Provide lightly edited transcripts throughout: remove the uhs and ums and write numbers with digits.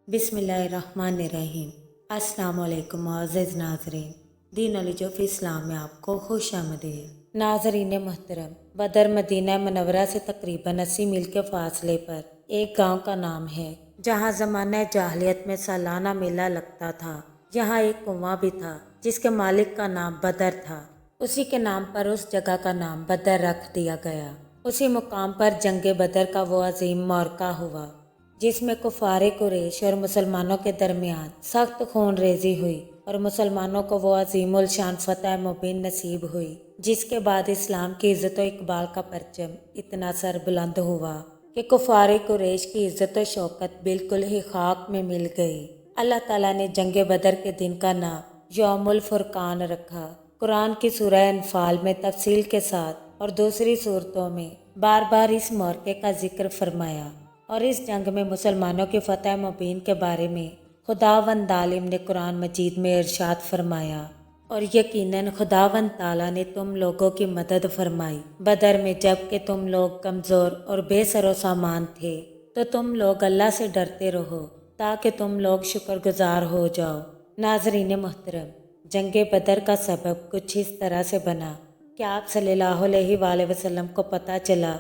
بسم اللہ الرحمن الرحیم۔ السلام علیکم معزز ناظرین، دین علی جوف اسلام میں آپ کو خوش آمدید۔ ناظرین محترم، بدر مدینہ منورہ سے تقریباً 80 میل کے فاصلے پر ایک گاؤں کا نام ہے جہاں زمانہ جاہلیت میں سالانہ میلہ لگتا تھا۔ یہاں ایک کنواں بھی تھا جس کے مالک کا نام بدر تھا۔ اسی کے نام پر اس جگہ کا نام بدر رکھ دیا گیا۔ اسی مقام پر جنگ بدر کا وہ عظیم معرکہ ہوا جس میں کفار قریش اور مسلمانوں کے درمیان سخت خون ریزی ہوئی اور مسلمانوں کو وہ عظیم الشان فتح مبین نصیب ہوئی جس کے بعد اسلام کی عزت و اقبال کا پرچم اتنا سر بلند ہوا کہ کفار قریش کی عزت و شوکت بالکل ہی خاک میں مل گئی۔ اللہ تعالیٰ نے جنگ بدر کے دن کا نام یوم الفرقان رکھا۔ قرآن کی سورہ انفال میں تفصیل کے ساتھ اور دوسری صورتوں میں بار بار اس موقع کا ذکر فرمایا اور اس جنگ میں مسلمانوں کی فتح مبین کے بارے میں خداوند عالم نے قرآن مجید میں ارشاد فرمایا، اور یقیناً خداوند تعالیٰ نے تم لوگوں کی مدد فرمائی بدر میں جب کہ تم لوگ کمزور اور بے سر و سامان تھے، تو تم لوگ اللہ سے ڈرتے رہو تاکہ تم لوگ شکر گزار ہو جاؤ۔ ناظرین محترم، جنگ بدر کا سبب کچھ اس طرح سے بنا کہ آپ صلی اللہ علیہ وآلہ وسلم کو پتہ چلا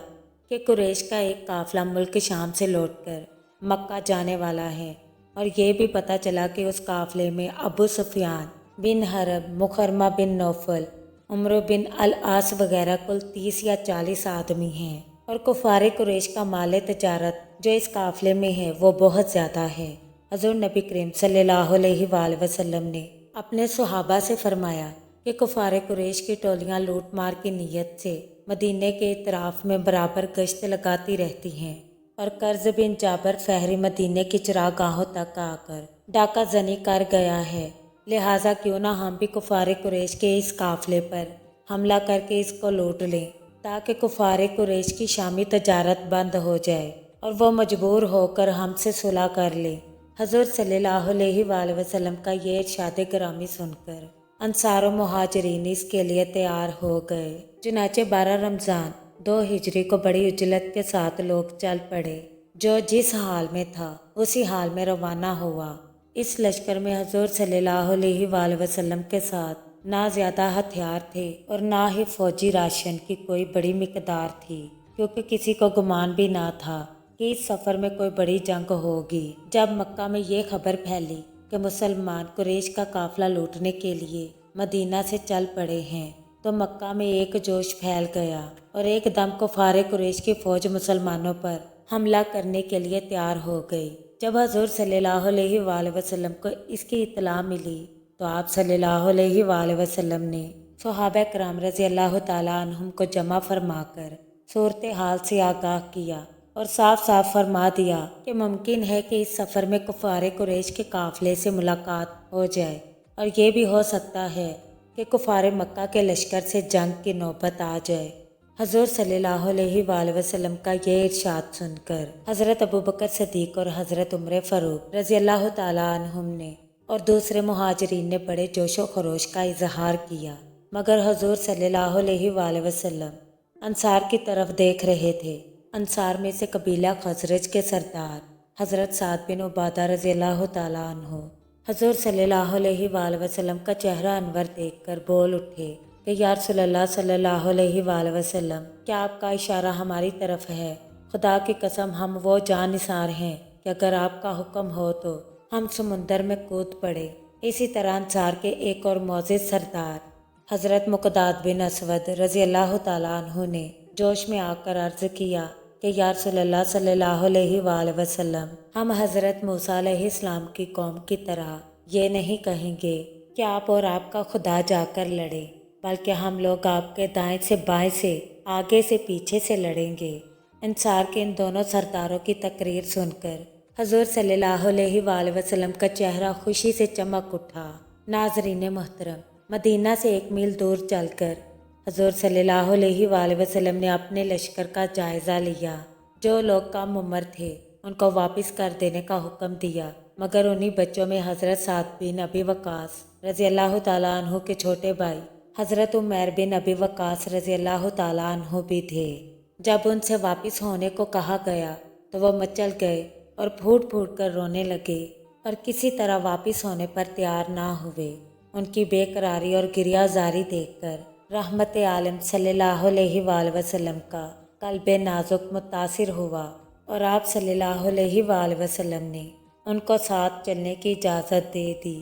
کہ قریش کا ایک قافلہ ملک شام سے لوٹ کر مکہ جانے والا ہے، اور یہ بھی پتہ چلا کہ اس قافلے میں ابو سفیان بن حرب، مکرمہ بن نوفل، عمرو بن العاص وغیرہ کل 30 یا 40 آدمی ہیں، اور کفار قریش کا مال تجارت جو اس قافلے میں ہے وہ بہت زیادہ ہے۔ حضور نبی کریم صلی اللہ علیہ وآلہ وسلم نے اپنے صحابہ سے فرمایا کہ کفار قریش کی ٹولیاں لوٹ مار کی نیت سے مدینے کے اطراف میں برابر گشت لگاتی رہتی ہیں، اور قرظ بن جابر فہری مدینے کی چراگاہوں تک آ کر ڈاکہ زنی کر گیا ہے، لہٰذا کیوں نہ ہم بھی کفار قریش کے اس قافلے پر حملہ کر کے اس کو لوٹ لیں تاکہ کفار قریش کی شامی تجارت بند ہو جائے اور وہ مجبور ہو کر ہم سے صلح کر لیں۔ حضور صلی اللہ علیہ وآلہ وسلم کا یہ ارشاد گرامی سن کر انصار و مہاجرین اس کے لیے تیار ہو گئے۔ چنانچہ 12 رمضان 2 ہجری کو بڑی عجلت کے ساتھ لوگ چل پڑے، جو جس حال میں تھا اسی حال میں روانہ ہوا۔ اس لشکر میں حضور صلی اللہ علیہ وآلہ وسلم کے ساتھ نہ زیادہ ہتھیار تھے اور نہ ہی فوجی راشن کی کوئی بڑی مقدار تھی، کیونکہ کسی کو گمان بھی نہ تھا کہ اس سفر میں کوئی بڑی جنگ ہوگی۔ جب مکہ میں یہ خبر پھیلی کہ مسلمان قریش کا قافلہ لوٹنے کے لیے مدینہ سے چل پڑے ہیں، تو مکہ میں ایک جوش پھیل گیا اور ایک دم کفار قریش کی فوج مسلمانوں پر حملہ کرنے کے لیے تیار ہو گئی۔ جب حضور صلی اللہ علیہ وآلہ وسلم کو اس کی اطلاع ملی تو آپ صلی اللہ علیہ وآلہ وسلم نے صحابہ کرام رضی اللہ تعالیٰ عنہم کو جمع فرما کر صورتحال سے آگاہ کیا اور صاف صاف فرما دیا کہ ممکن ہے کہ اس سفر میں کفار قریش کے قافلے سے ملاقات ہو جائے، اور یہ بھی ہو سکتا ہے کہ کفار مکہ کے لشکر سے جنگ کی نوبت آ جائے۔ حضور صلی اللہ علیہ وآلہ وسلم کا یہ ارشاد سن کر حضرت ابوبکر صدیق اور حضرت عمر فاروق رضی اللہ تعالیٰ عنہم نے اور دوسرے مہاجرین نے بڑے جوش و خروش کا اظہار کیا، مگر حضور صلی اللہ علیہ وآلہ وسلم انصار کی طرف دیکھ رہے تھے۔ انصار میں سے قبیلہ خزرج کے سردار حضرت سعد بن عبادہ رضی اللہ تعالیٰ عنہ حضور صلی اللہ علیہ وآلہ وسلم کا چہرہ انور دیکھ کر بول اٹھے کہ یا رسول اللہ صلی اللہ علیہ وآلہ وسلم، کیا آپ کا اشارہ ہماری طرف ہے؟ خدا کی قسم ہم وہ جاں نثار ہیں کہ اگر آپ کا حکم ہو تو ہم سمندر میں کود پڑے۔ اسی طرح انصار کے ایک اور معزز سردار حضرت مقداد بن اسود رضی اللہ تعالیٰ عنہ نے جوش میں آ کر عرض کیا کہ یا رسول اللہ صلی اللہ علیہ وآلہ وسلم، ہم حضرت موسیٰ علیہ السلام کی قوم کی طرح یہ نہیں کہیں گے کہ آپ اور آپ کا خدا جا کر لڑے، بلکہ ہم لوگ آپ کے دائیں سے بائیں سے، آگے سے پیچھے سے لڑیں گے۔ انصار کے ان دونوں سرداروں کی تقریر سن کر حضور صلی اللہ علیہ وآلہ وسلم کا چہرہ خوشی سے چمک اٹھا۔ ناظرین محترم، مدینہ سے 1 میل دور چل کر حضور صلی اللہ علیہ وآلہ وسلم نے اپنے لشکر کا جائزہ لیا۔ جو لوگ کم عمر تھے ان کو واپس کر دینے کا حکم دیا، مگر انہی بچوں میں حضرت سعد بن ابی وقاص رضی اللہ تعالیٰ عنہ کے چھوٹے بھائی حضرت عمیر بن ابی وقاص رضی اللہ تعالیٰ عنہ بھی تھے۔ جب ان سے واپس ہونے کو کہا گیا تو وہ مچل گئے اور پھوٹ پھوٹ کر رونے لگے اور کسی طرح واپس ہونے پر تیار نہ ہوئے۔ ان کی بے قراری اور گریہ زاری دیکھ کر رحمت عالم صلی اللہ علیہ وآلہ وسلم کا قلب نازک متاثر ہوا اور آپ صلی اللہ علیہ وآلہ وسلم نے ان کو ساتھ چلنے کی اجازت دے دی۔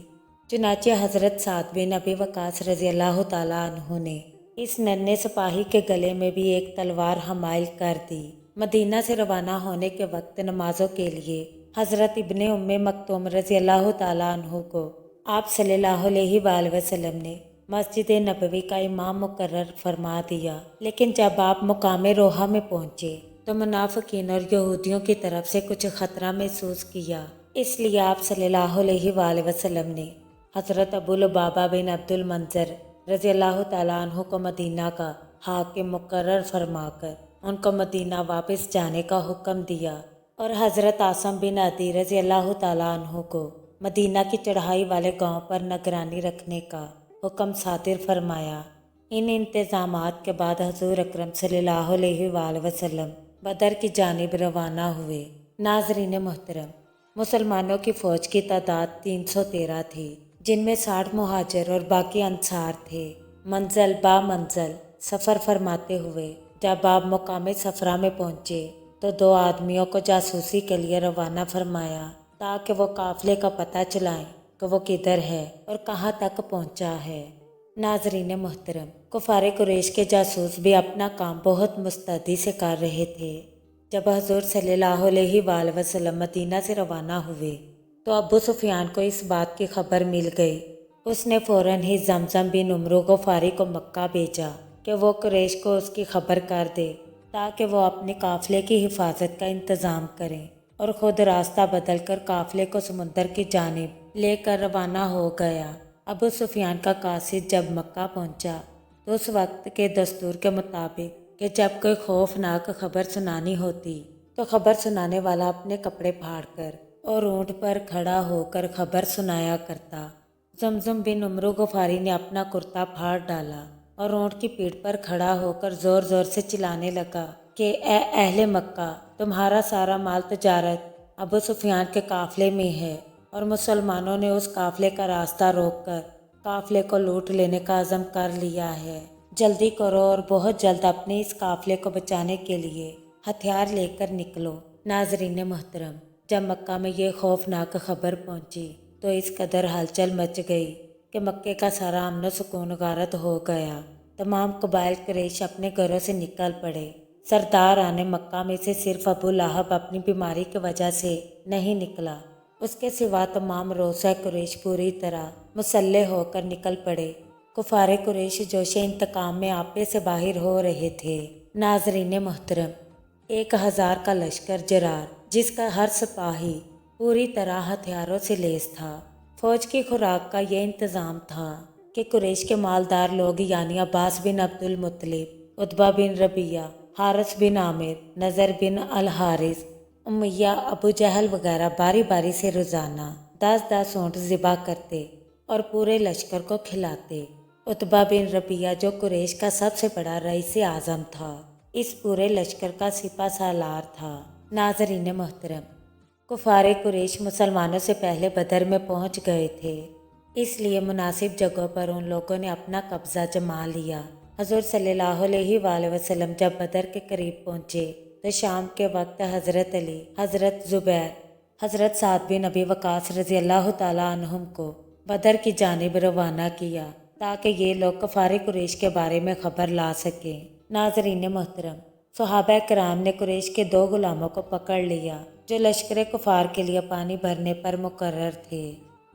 چنانچہ حضرت سعد بن ابی وقاص رضی اللہ تعالیٰ عنہ نے اس ننھے سپاہی کے گلے میں بھی ایک تلوار حمائل کر دی۔ مدینہ سے روانہ ہونے کے وقت نمازوں کے لیے حضرت ابن ام مکتوم رضی اللہ تعالیٰ عنہ کو آپ صلی اللہ علیہ وآلہ وسلم نے مسجد نبوی کا امام مقرر فرما دیا، لیکن جب آپ مقام روحہ میں پہنچے تو منافقین اور یہودیوں کی طرف سے کچھ خطرہ محسوس کیا، اس لیے آپ صلی اللہ علیہ وآلہ وسلم نے حضرت ابو لبابہ بن عبد المنذر رضی اللہ تعالیٰ عنہ کو مدینہ کا حاکم مقرر فرما کر ان کو مدینہ واپس جانے کا حکم دیا، اور حضرت عاصم بن عدی رضی اللہ تعالیٰ عنہ کو مدینہ کی چڑھائی والے گاؤں پر نگرانی رکھنے کا حکم صادر فرمایا۔ ان انتظامات کے بعد حضور اکرم صلی اللہ علیہ وآلہ وسلم بدر کی جانب روانہ ہوئے۔ ناظرین محترم، مسلمانوں کی فوج کی تعداد 313 تھی، جن میں 60 مہاجر اور باقی انصار تھے۔ منزل با منزل سفر فرماتے ہوئے جب آپ مقام صفرا میں پہنچے تو 2 آدمیوں کو جاسوسی کے لیے روانہ فرمایا تاکہ وہ قافلے کا پتہ چلائیں کہ وہ کدھر ہے اور کہاں تک پہنچا ہے۔ ناظرین محترم، کفار قریش کے جاسوس بھی اپنا کام بہت مستعدی سے کر رہے تھے۔ جب حضور صلی اللہ علیہ وآلہ وسلم مدینہ سے روانہ ہوئے تو ابو سفیان کو اس بات کی خبر مل گئی۔ اس نے فوراً ہی زمزم بن عمرو غفاری کو مکہ بھیجا کہ وہ قریش کو اس کی خبر کر دے تاکہ وہ اپنے قافلے کی حفاظت کا انتظام کریں، اور خود راستہ بدل کر قافلے کو سمندر کی جانب لے کر روانہ ہو گیا۔ ابو سفیان کا قاصد جب مکہ پہنچا تو اس وقت کے دستور کے مطابق کہ جب کوئی خوفناک خبر سنانی ہوتی تو خبر سنانے والا اپنے کپڑے پھاڑ کر اور اونٹ پر کھڑا ہو کر خبر سنایا کرتا۔ زمزم بن عمرو غفاری نے اپنا کرتا پھاڑ ڈالا اور اونٹ کی پیٹھ پر کھڑا ہو کر زور زور سے چلانے لگا کہ اے اہل مکہ، تمہارا سارا مال تجارت ابو سفیان کے قافلے میں ہے، اور مسلمانوں نے اس قافلے کا راستہ روک کر قافلے کو لوٹ لینے کا عزم کر لیا ہے۔ جلدی کرو اور بہت جلد اپنے اس قافلے کو بچانے کے لیے ہتھیار لے کر نکلو۔ ناظرین محترم، جب مکہ میں یہ خوفناک خبر پہنچی تو اس قدر ہلچل مچ گئی کہ مکے کا سارا امن و سکون غارت ہو گیا۔ تمام قبائل قریش اپنے گھروں سے نکل پڑے۔ سردار آنے مکہ میں سے صرف ابو لہب اپنی بیماری کی وجہ سے نہیں نکلا، اس کے سوا تمام روسہ قریش پوری طرح مسلح ہو کر نکل پڑے۔ کفار قریش جوش انتقام میں آپے سے باہر ہو رہے تھے۔ ناظرین محترم، 1000 کا لشکر جرار، جس کا ہر سپاہی پوری طرح ہتھیاروں سے لیس تھا۔ فوج کی خوراک کا یہ انتظام تھا کہ قریش کے مالدار لوگ یعنی عباس بن عبد المطلب، عتبہ بن ربیعہ، حارث بن عامر، نضر بن الحارث، امیہ، ابو جہل وغیرہ باری باری سے روزانہ 10 اونٹ ذبح کرتے اور پورے لشکر کو کھلاتے۔ عتبہ بن ربیعہ جو قریش کا سب سے بڑا رئیس اعظم تھا، اس پورے لشکر کا سپہ سالار تھا۔ ناظرین محترم، کفار قریش مسلمانوں سے پہلے بدر میں پہنچ گئے تھے، اس لیے مناسب جگہوں پر ان لوگوں نے اپنا قبضہ جما لیا۔ حضور صلی اللہ علیہ وآلہ وسلم جب بدر کے قریب پہنچے تو شام کے وقت حضرت علی، حضرت زبیر، حضرت سعد بن ابی وقاص رضی اللہ تعالیٰ عنہم کو بدر کی جانب روانہ کیا تاکہ یہ لوگ کفار قریش کے بارے میں خبر لا سکیں۔ ناظرین محترم، صحابہ کرام نے قریش کے 2 غلاموں کو پکڑ لیا جو لشکر کفار کے لیے پانی بھرنے پر مقرر تھے۔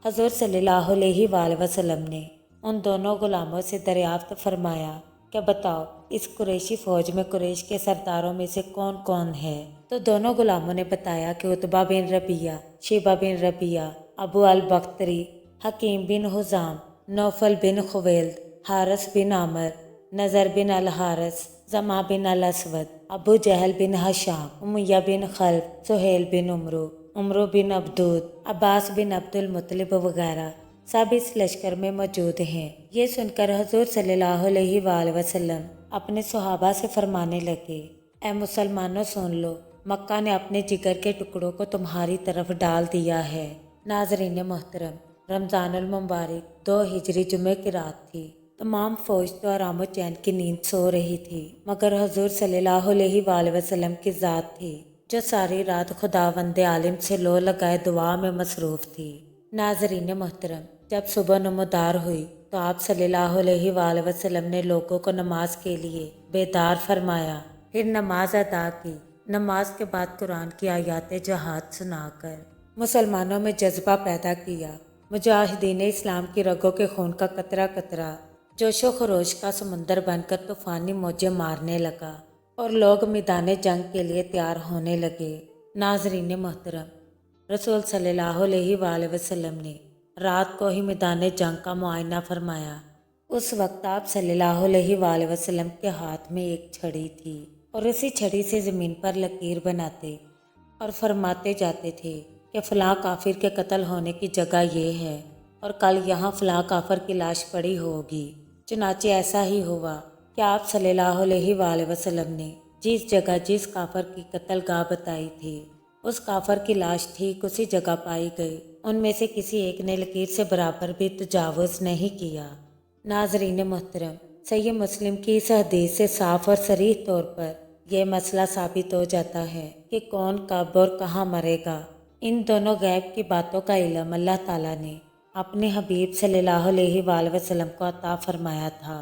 حضور صلی اللہ علیہ وآلہ وسلم نے ان دونوں غلاموں سے دریافت فرمایا کہ بتاؤ، اس قریشی فوج میں قریش کے سرداروں میں سے کون کون ہے؟ تو دونوں غلاموں نے بتایا کہ عتبہ بن ربیعہ، شیبہ بن ربیعہ، ابو البختری، حکیم بن حزام، نوفل بن خویلد، حارث بن عامر، نضر بن الحارث، زما بن الاسود، ابو جہل بن ہشام، امیہ بن خلف، سہیل بن عمرو بن عبدود، عباس بن عبد المطلب وغیرہ سب اس لشکر میں موجود ہیں۔ یہ سن کر حضور صلی اللہ علیہ وآلہ وسلم اپنے صحابہ سے فرمانے لگے، اے مسلمانوں سن لو، مکہ نے اپنے جگر کے ٹکڑوں کو تمہاری طرف ڈال دیا ہے۔ ناظرین محترم، رمضان المبارک 2 ہجری جمعے کی رات تھی۔ تمام فوج تو آرام و چین کی نیند سو رہی تھی، مگر حضور صلی اللہ علیہ وآلہ وسلم کی ذات تھی جو ساری رات خداوند عالم سے لو لگائے دعا میں مصروف تھی۔ ناظرین محترم، جب صبح نمودار ہوئی تو آپ صلی اللہ علیہ وآلہ وسلم نے لوگوں کو نماز کے لیے بیدار فرمایا، پھر نماز ادا کی۔ نماز کے بعد قرآن کی آیات جہاد سنا کر مسلمانوں میں جذبہ پیدا کیا۔ مجاہدین اسلام کی رگوں کے خون کا قطرہ قطرہ جوش و خروش کا سمندر بن کر طوفانی موجیں مارنے لگا اور لوگ میدان جنگ کے لیے تیار ہونے لگے۔ ناظرین محترم، رسول صلی اللہ علیہ وآلہ وسلم نے رات کو ہی میدان جنگ کا معائنہ فرمایا۔ اس وقت آپ صلی اللہ علیہ وآلہ وسلم کے ہاتھ میں ایک چھڑی تھی اور اسی چھڑی سے زمین پر لکیر بناتے اور فرماتے جاتے تھے کہ فلاں کافر کے قتل ہونے کی جگہ یہ ہے اور کل یہاں فلاں کافر کی لاش پڑی ہوگی۔ چنانچہ ایسا ہی ہوا کہ آپ صلی اللہ علیہ وآلہ وسلم نے جس جگہ جس کافر کی قتل گاہ بتائی تھی اس کافر کی لاش ٹھیک اسی جگہ پائی گئی۔ ان میں سے کسی ایک نے لکیر سے برابر بھی تجاوز نہیں کیا۔ ناظرین محترم، صحیح مسلم کی اس حدیث سے صاف اور صریح طور پر یہ مسئلہ ثابت ہو جاتا ہے کہ کون کب اور کہاں مرے گا۔ ان دونوں غیب کی باتوں کا علم اللہ تعالیٰ نے اپنے حبیب صلی اللہ علیہ وآلہ وسلم کو عطا فرمایا تھا۔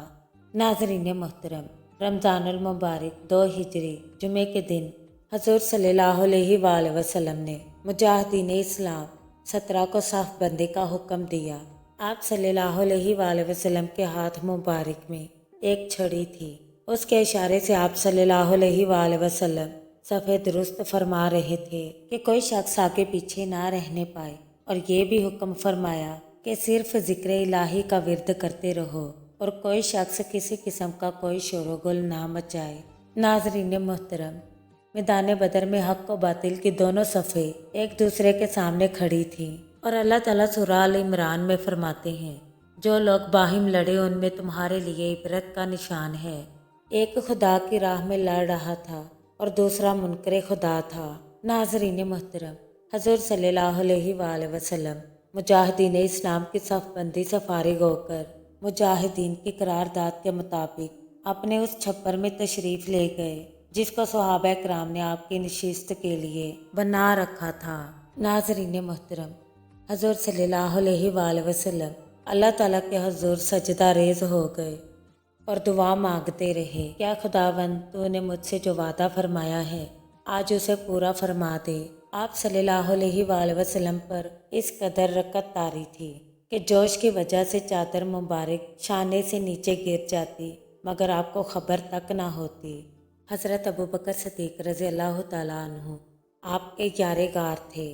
ناظرین محترم، رمضان المبارک 2 ہجری جمعے کے دن حضور صلی اللہ علیہ وآلہ وسلم نے مجاہدین اسلام 17 کو صف بندی کا حکم دیا۔ آپ صلی اللہ علیہ وآلہ وسلم کے ہاتھ مبارک میں ایک چھڑی تھی۔ اس کے اشارے سے آپ صلی اللہ علیہ وآلہ وسلم صفے درست فرما رہے تھے کہ کوئی شخص آگے پیچھے نہ رہنے پائے، اور یہ بھی حکم فرمایا کہ صرف ذکر الہی کا ورد کرتے رہو اور کوئی شخص کسی قسم کا کوئی شور و گل نہ مچائے۔ ناظرین محترم، میدان بدر میں حق و باطل کی دونوں صفیں ایک دوسرے کے سامنے کھڑی تھیں، اور اللہ تعالیٰ سورہ آل عمران میں فرماتے ہیں، جو لوگ باہم لڑے ان میں تمہارے لیے عبرت کا نشان ہے۔ ایک خدا کی راہ میں لڑ رہا تھا اور دوسرا منکر خدا تھا۔ ناظرین محترم، حضور صلی اللہ علیہ وآلہ وسلم مجاہدین اسلام کی صف بندی سے فارغ ہو کر مجاہدین کی قرارداد کے مطابق اپنے اس چھپر میں تشریف لے گئے جس کو صحابہ کرام نے آپ کی نشست کے لیے بنا رکھا تھا۔ ناظرین محترم، حضور صلی اللہ علیہ وآلہ وسلم اللہ تعالیٰ کے حضور سجدہ ریز ہو گئے اور دعا مانگتے رہے، کیا خداوند تو نے مجھ سے جو وعدہ فرمایا ہے آج اسے پورا فرما دے۔ آپ صلی اللہ علیہ وآلہ وسلم پر اس قدر رکت طاری تھی کہ جوش کی وجہ سے چادر مبارک شانے سے نیچے گر جاتی، مگر آپ کو خبر تک نہ ہوتی۔ حضرت ابوبکر صدیق رضی اللہ تعالیٰ عنہ آپ کے یار غار تھے۔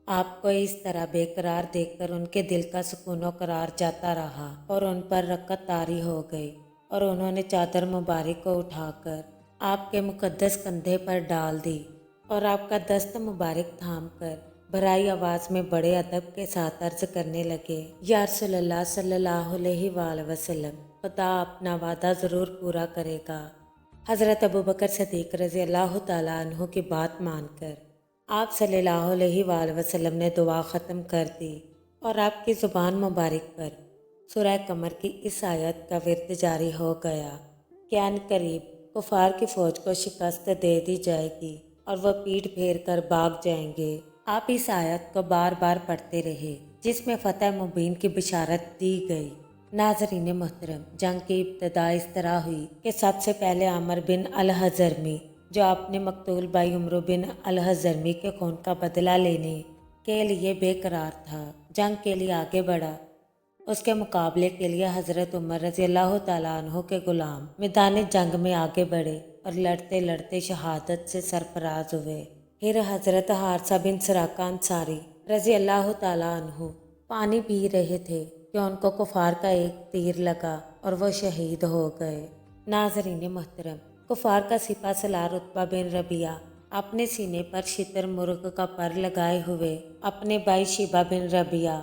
آپ کو اس طرح بے قرار دیکھ کر ان کے دل کا سکون و قرار جاتا رہا اور ان پر رکت طاری ہو گئی، اور انہوں نے چادر مبارک کو اٹھا کر آپ کے مقدس کندھے پر ڈال دی اور آپ کا دست مبارک تھام کر بھرائی آواز میں بڑے ادب کے ساتھ عرض کرنے لگے، یا رسول اللہ صلی اللہ علیہ وآلہ وسلم، خدا اپنا وعدہ ضرور پورا کرے گا۔ حضرت ابوبکر صدیق رضی اللہ تعالیٰ عنہ کی بات مان کر آپ صلی اللہ علیہ وآلہ وسلم نے دعا ختم کر دی اور آپ کی زبان مبارک پر سورہ قمر کی اس آیت کا ورد جاری ہو گیا کہ ان قریب کفار کی فوج کو شکست دے دی جائے گی اور وہ پیٹھ پھیر کر بھاگ جائیں گے۔ آپ اس آیت کو بار بار پڑھتے رہے جس میں فتح مبین کی بشارت دی گئی۔ ناظرین محترم، جنگ کی ابتدا اس طرح ہوئی کہ سب سے پہلے عامر بن الحضرمی، جو اپنے مقتول بھائی عمرو بن الحضرمی کے خون کا بدلہ لینے کے لیے بے قرار تھا، جنگ کے لیے آگے بڑھا۔ اس کے مقابلے کے لیے حضرت عمر رضی اللہ تعالیٰ عنہ کے غلام میدان جنگ میں آگے بڑھے اور لڑتے لڑتے شہادت سے سرفراز ہوئے۔ پھر حضرت حارثہ بن سراقہ انصاری رضی اللہ تعالیٰ عنہ پانی پی رہے تھے کہ ان کو کفار کا ایک تیر لگا اور وہ شہید ہو گئے۔ ناظرین محترم، کفار کا سپہ سالار عتبہ بن ربیعہ اپنے سینے پر شتر مرغ کا پر لگائے ہوئے اپنے بھائی شیبہ بن ربیعہ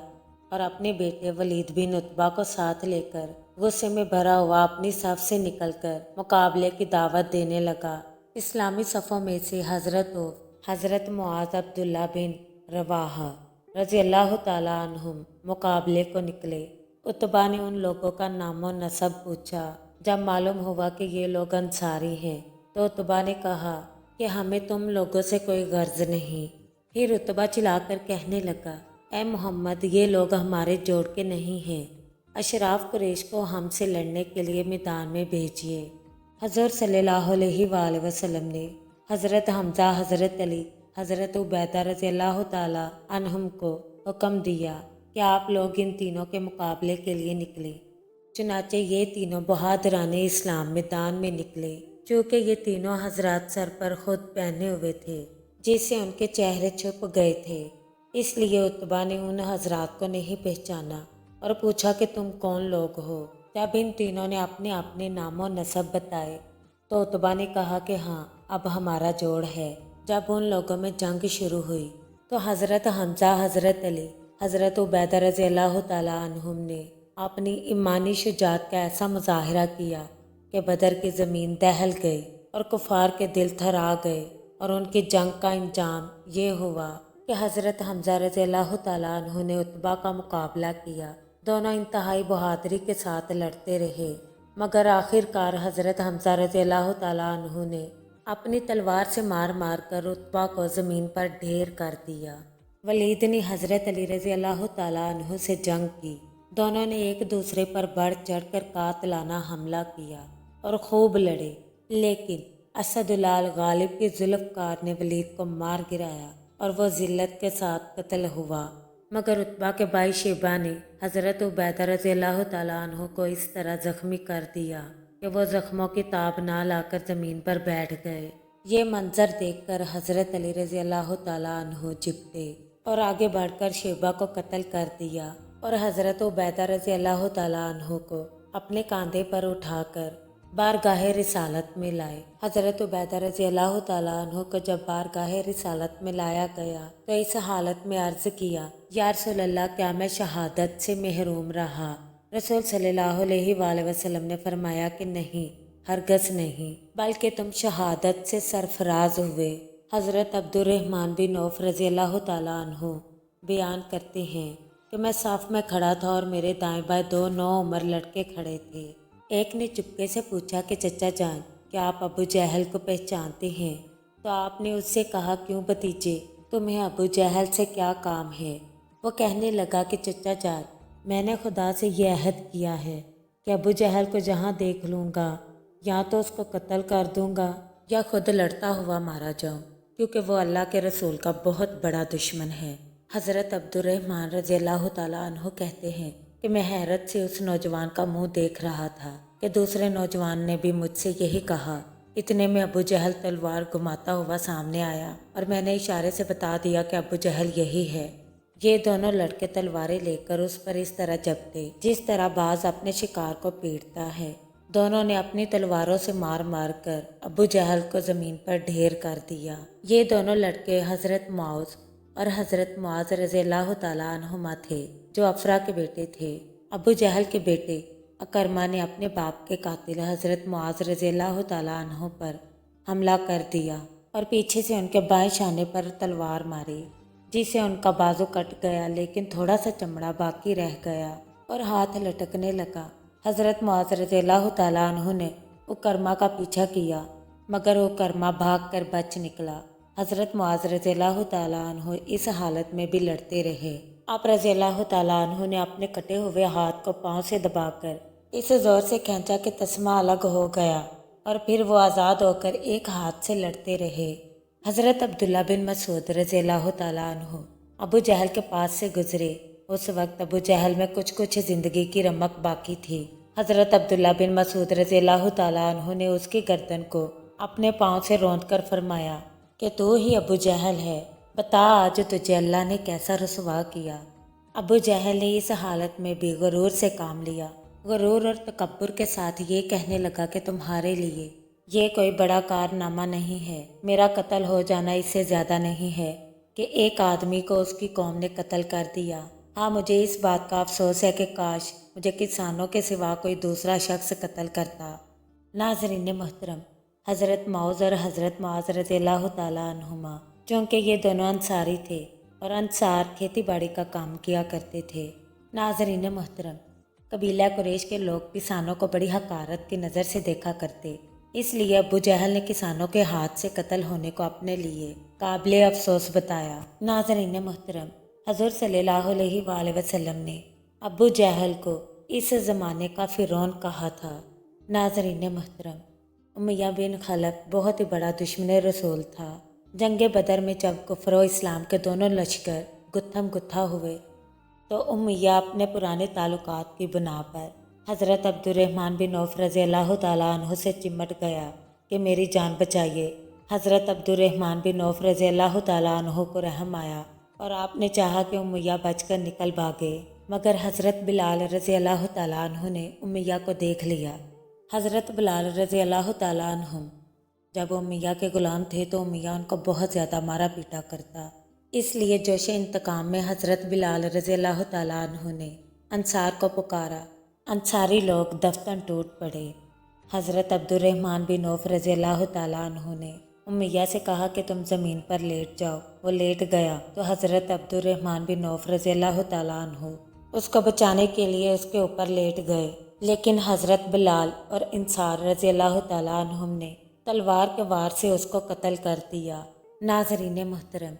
اور اپنے بیٹے ولید بن عتبہ کو ساتھ لے کر غصے میں بھرا ہوا اپنی صف سے نکل کر مقابلے کی دعوت دینے لگا۔ اسلامی صفوں میں سے حضرت عوف، حضرت معاذ عبداللہ بن رواحہ رضی اللہ تعالیٰ عنہم مقابلے کو نکلے۔ عتبہ نے ان لوگوں کا نام و نسب پوچھا۔ جب معلوم ہوا کہ یہ لوگ انصاری ہیں تو عتبہ نے کہا کہ ہمیں تم لوگوں سے کوئی غرض نہیں۔ پھر عتبہ چلا کر کہنے لگا، اے محمد، یہ لوگ ہمارے جوڑ کے نہیں ہیں، اشراف قریش کو ہم سے لڑنے کے لیے میدان میں بھیجیے۔ حضور صلی اللہ علیہ وآلہ وسلم نے حضرت حمزہ، حضرت علی، حضرت عبیدہ رضی اللہ تعالیٰ عنہم کو حکم دیا کہ آپ لوگ ان تینوں کے مقابلے کے لیے نکلیں۔ چنانچہ یہ تینوں بہادران اسلام میدان میں نکلے۔ چونکہ یہ تینوں حضرات سر پر خود پہنے ہوئے تھے جس سے ان کے چہرے چھپ گئے تھے، اس لیے عتبہ نے ان حضرات کو نہیں پہچانا اور پوچھا کہ تم کون لوگ ہو۔ جب ان تینوں نے اپنے اپنے نام و نسب بتائے تو عتبہ نے کہا کہ ہاں، اب ہمارا جوڑ ہے۔ جب ان لوگوں میں جنگ شروع ہوئی تو حضرت حمزہ، حضرت علی، حضرت عبیدہ رضی اللہ تعالیٰ عنہم نے اپنی ایمانی شجاعت کا ایسا مظاہرہ کیا کہ بدر کی زمین دہل گئی اور کفار کے دل تھرا گئے، اور ان کی جنگ کا انجام یہ ہوا کہ حضرت حمزہ رضی اللہ تعالیٰ عنہ نے عتبہ کا مقابلہ کیا۔ دونوں انتہائی بہادری کے ساتھ لڑتے رہے، مگر آخر کار حضرت حمزہ رضی اللہ تعالیٰ عنہ نے اپنی تلوار سے مار مار کر عتبہ کو زمین پر ڈھیر کر دیا۔ ولید نے حضرت علی رضی اللہ تعالیٰ عنہ سے جنگ کی۔ دونوں نے ایک دوسرے پر بڑھ چڑھ کر قاتلانہ حملہ کیا اور خوب لڑے، لیکن اسد اللہ الغالب کی ذوالفقار نے ولید کو مار گرایا اور وہ ذلت کے ساتھ قتل ہوا۔ مگر عتبہ کے بھائی شیبہ نے حضرت عبیدہ رضی اللہ تعالیٰ عنہ کو اس طرح زخمی کر دیا کہ وہ زخموں کی تاب نہ لا کر زمین پر بیٹھ گئے۔ یہ منظر دیکھ کر حضرت علی رضی اللہ تعالیٰ عنہ جھپٹے اور آگے بڑھ کر شیبہ کو قتل کر دیا، اور حضرت عبیدہ رضی اللہ تعالیٰ عنہ کو اپنے کاندھے پر اٹھا کر بارگاہ رسالت میں لائے۔ حضرت عبیدہ رضی اللہ تعالیٰ عنہ کو جب بارگاہ رسالت میں لایا گیا تو اس حالت میں عرض کیا، یا رسول اللہ، کیا میں شہادت سے محروم رہا؟ رسول صلی اللہ علیہ وآلہ وسلم نے فرمایا کہ نہیں، ہرگز نہیں، بلکہ تم شہادت سے سرفراز ہوئے۔ حضرت عبد الرحمن بن عوف رضی اللہ تعالیٰ عنہ بیان کرتے ہیں کہ میں صف میں کھڑا تھا اور میرے دائیں بائیں دو نوعمر لڑکے کھڑے تھے۔ ایک نے چپکے سے پوچھا کہ چچا جان، کیا آپ ابو جہل کو پہچانتے ہیں؟ تو آپ نے اس سے کہا، کیوں بھتیجے، تمہیں ابو جہل سے کیا کام ہے؟ وہ کہنے لگا کہ چچا جان، میں نے خدا سے یہ عہد کیا ہے کہ ابو جہل کو جہاں دیکھ لوں گا یا تو اس کو قتل کر دوں گا یا خود لڑتا ہوا مارا جاؤں، کیونکہ وہ اللہ کے رسول کا بہت بڑا دشمن ہے۔ حضرت عبد الرحمن رضی اللہ تعالیٰ عنہ کہتے ہیں کہ میں حیرت سے اس نوجوان کا منہ دیکھ رہا تھا کہ دوسرے نوجوان نے بھی مجھ سے یہی کہا۔ اتنے میں ابو جہل تلوار گھماتا ہوا سامنے آیا اور میں نے اشارے سے بتا دیا کہ ابو جہل یہی ہے۔ یہ دونوں لڑکے تلواریں لے کر اس پر اس طرح جھپٹے جس طرح باز اپنے شکار کو پیٹتا ہے۔ دونوں نے اپنی تلواروں سے مار مار کر ابو جہل کو زمین پر ڈھیر کر دیا۔ یہ دونوں لڑکے حضرت معاذ اور حضرت معاذ رضی اللہ تعالیٰ عنہما تھے، جو افرا کے بیٹے تھے۔ ابو جہل کے بیٹے اکرما نے اپنے باپ کے قاتل حضرت معاذ رضی اللہ تعالیٰ عنہ پر حملہ کر دیا اور پیچھے سے ان کے بائیں شانے پر تلوار ماری، جس سے ان کا بازو کٹ گیا، لیکن تھوڑا سا چمڑا باقی رہ گیا اور ہاتھ لٹکنے لگا۔ حضرت معاذ رضی اللہ تعالیٰ عنہ نے اکرما کا پیچھا کیا، مگر اکرما بھاگ کر بچ نکلا۔ حضرت معاذ رضی اللہ تعالیٰ عنہ اس حالت میں بھی لڑتے رہے۔ آپ رضی اللہ تعالیٰ عنہ نے اپنے کٹے ہوئے ہاتھ کو پاؤں سے دبا کر اس زور سے کھینچا کہ تسمہ الگ ہو گیا، اور پھر وہ آزاد ہو کر ایک ہاتھ سے لڑتے رہے۔ حضرت عبداللہ بن مسعود رضی اللہ تعالیٰ عنہ ابو جہل کے پاس سے گزرے۔ اس وقت ابو جہل میں کچھ زندگی کی رمق باقی تھی۔ حضرت عبداللہ بن مسعود رضی اللہ تعالیٰ عنہ نے اس کی گردن کو اپنے پاؤں سے روند کر فرمایا کہ تو ہی ابو جہل ہے، بتا آج تجھے اللہ نے کیسا رسوا کیا۔ ابو جہل نے اس حالت میں بھی غرور سے کام لیا، غرور اور تکبر کے ساتھ یہ کہنے لگا کہ تمہارے لیے یہ کوئی بڑا کارنامہ نہیں ہے، میرا قتل ہو جانا اس سے زیادہ نہیں ہے کہ ایک آدمی کو اس کی قوم نے قتل کر دیا۔ ہاں، مجھے اس بات کا افسوس ہے کہ کاش مجھے کسانوں کے سوا کوئی دوسرا شخص قتل کرتا۔ ناظرین محترم، حضرت معاذ اور حضرت معاذ رضی اللہ تعالیٰ عنہما چونکہ یہ دونوں انصاری تھے اور انصار کھیتی باڑی کا کام کیا کرتے تھے۔ ناظرین محترم، قبیلہ قریش کے لوگ کسانوں کو بڑی حقارت کی نظر سے دیکھا کرتے، اس لیے ابو جہل نے کسانوں کے ہاتھ سے قتل ہونے کو اپنے لیے قابل افسوس بتایا۔ ناظرین محترم، حضور صلی اللہ علیہ وآلہ وسلم نے ابو جہل کو اس زمانے کا فرعون کہا تھا۔ ناظرین محترم، امیہ بن خلف بہت ہی بڑا دشمن رسول تھا۔ جنگ بدر میں جب کفر و اسلام کے دونوں لشکر گتھم گتھا ہوئے تو امیہ اپنے پرانے تعلقات کی بنا پر حضرت عبد الرحمن بن عوف رضی اللہ تعالیٰ عنہ سے چمٹ گیا کہ میری جان بچائیے۔ حضرت عبد الرحمن بن عوف رضی اللہ تعالیٰ عنہ کو رحم آیا اور آپ نے چاہا کہ امیہ بچ کر نکل بھاگے، مگر حضرت بلال رضی اللہ تعالیٰ عنہ نے امیہ کو دیکھ لیا۔ حضرت بلال رضی اللہ تعالیٰ عنہ جب امیہ کے غلام تھے تو امیہ ان کو بہت زیادہ مارا پیٹا کرتا، اس لیے جوش انتقام میں حضرت بلال رضی اللہ تعالیٰ عنہ نے انصار کو پکارا۔ انصاری لوگ دفتن ٹوٹ پڑے۔ حضرت عبد الرحمن بن عوف رضی اللہ تعالیٰ عنہ نے امیہ سے کہا کہ تم زمین پر لیٹ جاؤ۔ وہ لیٹ گیا تو حضرت عبد الرحمن بن عوف رضی اللہ تعالیٰ عنہ اس کو بچانے کے لیے اس کے اوپر لیٹ گئے، لیکن حضرت بلال اور انصار رضی اللہ تعالیٰ عنہ نے تلوار کے وار سے اس کو قتل کر دیا۔ ناظرین محترم،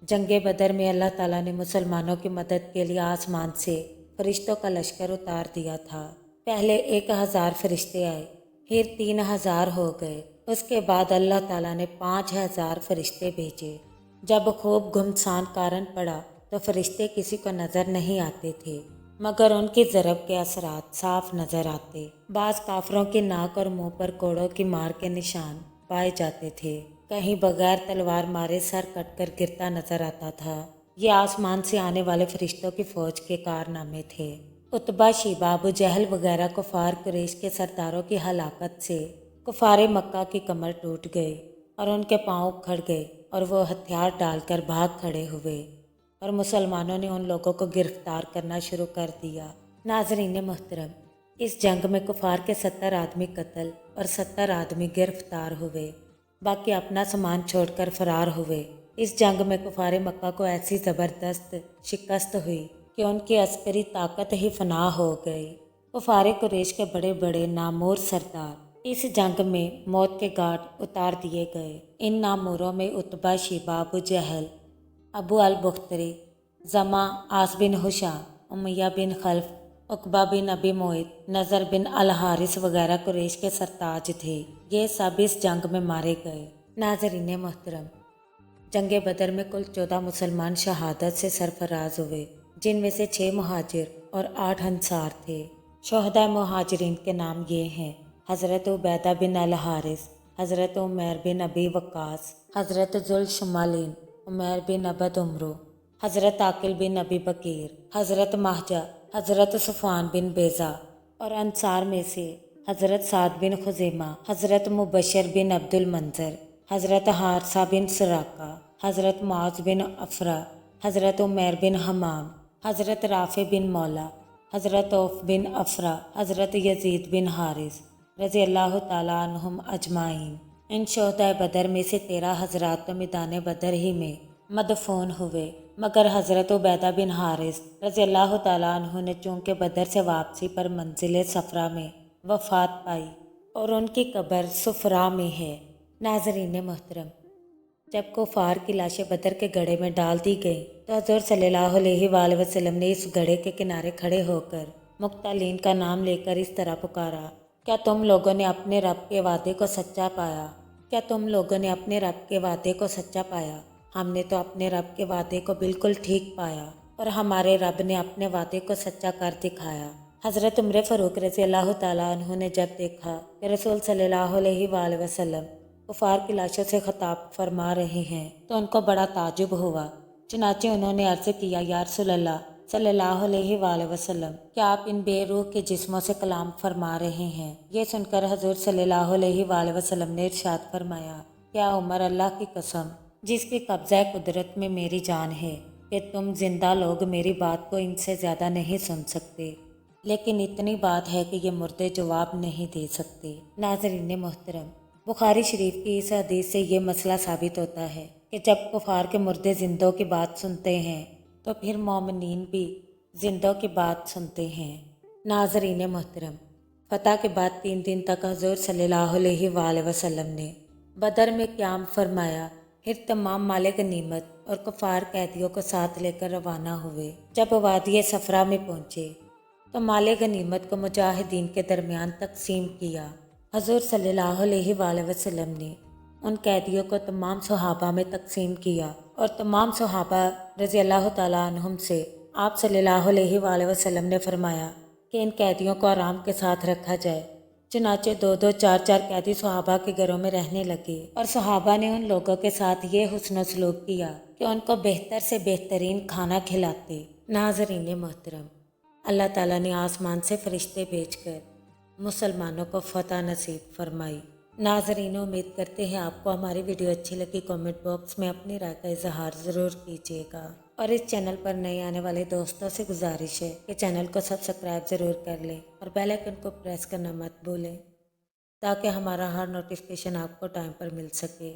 جنگ بدر میں اللہ تعالیٰ نے مسلمانوں کی مدد کے لیے آسمان سے فرشتوں کا لشکر اتار دیا تھا۔ پہلے 1000 فرشتے آئے، پھر 3000 ہو گئے، اس کے بعد اللہ تعالیٰ نے 5000 فرشتے بھیجے۔ جب خوب گھمسان کارن پڑا تو فرشتے کسی کو نظر نہیں آتے تھے، مگر ان کی ضرب کے اثرات صاف نظر آتے۔ بعض کافروں کی ناک اور منہ پر کوڑوں کی مار کے نشان پائے جاتے تھے، کہیں بغیر تلوار مارے سر کٹ کر گرتا نظر آتا تھا۔ یہ آسمان سے آنے والے فرشتوں کی فوج کے کارنامے تھے۔ عتبہ، شیبہ، ابو جہل وغیرہ کفار قریش کے سرداروں کی ہلاکت سے کفار مکہ کی کمر ٹوٹ گئی اور ان کے پاؤں اکھڑ گئے اور وہ ہتھیار ڈال کر بھاگ کھڑے ہوئے اور مسلمانوں نے ان لوگوں کو گرفتار کرنا شروع کر دیا۔ ناظرین محترم، اس جنگ میں کفار کے 70 آدمی قتل اور 70 آدمی گرفتار ہوئے، باقی اپنا سامان چھوڑ کر فرار ہوئے۔ اس جنگ میں کفار مکہ کو ایسی زبردست شکست ہوئی کہ ان کی عسکری طاقت ہی فنا ہو گئی۔ کفار قریش کے بڑے بڑے نامور سردار اس جنگ میں موت کے گھاٹ اتار دیے گئے۔ ان ناموروں میں عتبہ، شیبہ، ابو جہل، ابو البختری، زمع، عاص بن ہشام، امیہ بن خلف، عقبہ بن ابی معیط، نضر بن الحارث وغیرہ قریش کے سرتاج تھے۔ یہ سب اس جنگ میں مارے گئے۔ ناظرین محترم، جنگ بدر میں کل 14 مسلمان شہادت سے سرفراز ہوئے، جن میں سے 6 مہاجر اور 8 انصار تھے۔ شہداء مہاجرین کے نام یہ ہیں: حضرت عبیدہ بن الحارث، حضرت عمیر بن ابی وقاص، حضرت ذوالشمالین عمیر بن عبد عمرو، حضرت عاقل بن ابی بکیر، حضرت مہجہ، حضرت صفوان بن بیضہ، اور انصار میں سے حضرت سعد بن خزیمہ، حضرت مبشر بن عبد المنظر، حضرت حارثہ بن سراقہ، حضرت معاذ بن افرا، حضرت عمیر بن حمام، حضرت رافع بن مولا، حضرت عوف بن افرا، حضرت یزید بن حارث رضی اللہ تعالیٰ عنہم اجمعین۔ ان شہداء بدر میں سے 13 حضرات تو میدان بدر ہی میں مدفون ہوئے، مگر حضرت عبیدہ بن حارث رضی اللہ تعالیٰ عنہ نے چونکہ بدر سے واپسی پر منزل صفرا میں وفات پائی اور ان کی قبر صفرا میں ہے۔ ناظرین محترم، جب کفار کی لاشیں بدر کے گڑھے میں ڈال دی گئیں تو حضور صلی اللہ علیہ وآلہ وسلم نے اس گڑھے کے کنارے کھڑے ہو کر مقتلین کا نام لے کر اس طرح پکارا: کیا تم لوگوں نے اپنے رب کے وعدے کو سچا پایا؟ کیا تم لوگوں نے اپنے رب کے وعدے کو سچا پایا؟ ہم نے تو اپنے رب کے وعدے کو بالکل ٹھیک پایا اور ہمارے رب نے اپنے وعدے کو سچا کر دکھایا۔ حضرت عمر فاروق رضی اللہ تعالیٰ عنہ نے جب دیکھا کہ رسول صلی اللہ علیہ وآلہ وسلم کفار کی لاشوں سے خطاب فرما رہے ہیں تو ان کو بڑا تعجب ہوا، چنانچہ انہوں نے عرض کیا: یا رسول اللہ صلی اللہ علیہ وآلہ وسلم، کیا آپ ان بے روح کے جسموں سے کلام فرما رہے ہیں؟ یہ سن کر حضور صلی اللہ علیہ وآلہ وسلم نے ارشاد فرمایا: کیا عمر، اللہ کی قسم جس کی قبضہ قدرت میں میری جان ہے کہ تم زندہ لوگ میری بات کو ان سے زیادہ نہیں سن سکتے، لیکن اتنی بات ہے کہ یہ مردے جواب نہیں دے سکتے۔ ناظرین محترم، بخاری شریف کی اس حدیث سے یہ مسئلہ ثابت ہوتا ہے کہ جب کفار کے مردے زندوں کی بات سنتے ہیں تو پھر مومنین بھی زندوں کی بات سنتے ہیں۔ ناظرین محترم، فتح کے بعد 3 دن تک حضور صلی اللہ علیہ وآلہ وسلم نے بدر میں قیام فرمایا، پھر تمام مال غنیمت اور کفار قیدیوں کو ساتھ لے کر روانہ ہوئے۔ جب وادی صفرا میں پہنچے تو مال غنیمت کو مجاہدین کے درمیان تقسیم کیا۔ حضور صلی اللہ علیہ وآلہ وسلم نے ان قیدیوں کو تمام صحابہ میں تقسیم کیا اور تمام صحابہ رضی اللہ تعالیٰ عنہم سے آپ صلی اللہ علیہ وآلہ وسلم نے فرمایا کہ ان قیدیوں کو آرام کے ساتھ رکھا جائے۔ چنانچہ 2-2 4-4 قیدی صحابہ کے گھروں میں رہنے لگے اور صحابہ نے ان لوگوں کے ساتھ یہ حسن و سلوک کیا کہ ان کو بہتر سے بہترین کھانا کھلاتے۔ ناظرین محترم، اللہ تعالیٰ نے آسمان سے فرشتے بھیج کر مسلمانوں کو فتح نصیب فرمائی۔ ناظرین، امید کرتے ہیں آپ کو ہماری ویڈیو اچھی لگی۔ کامنٹ باکس میں اپنی رائے کا اظہار ضرور کیجیے گا، اور اس چینل پر نئے آنے والے دوستوں سے گزارش ہے کہ چینل کو سبسکرائب ضرور کر لیں اور بیل آئیکن کو پریس کرنا مت بھولیں تاکہ ہمارا ہر نوٹیفیکیشن آپ کو ٹائم پر مل سکے۔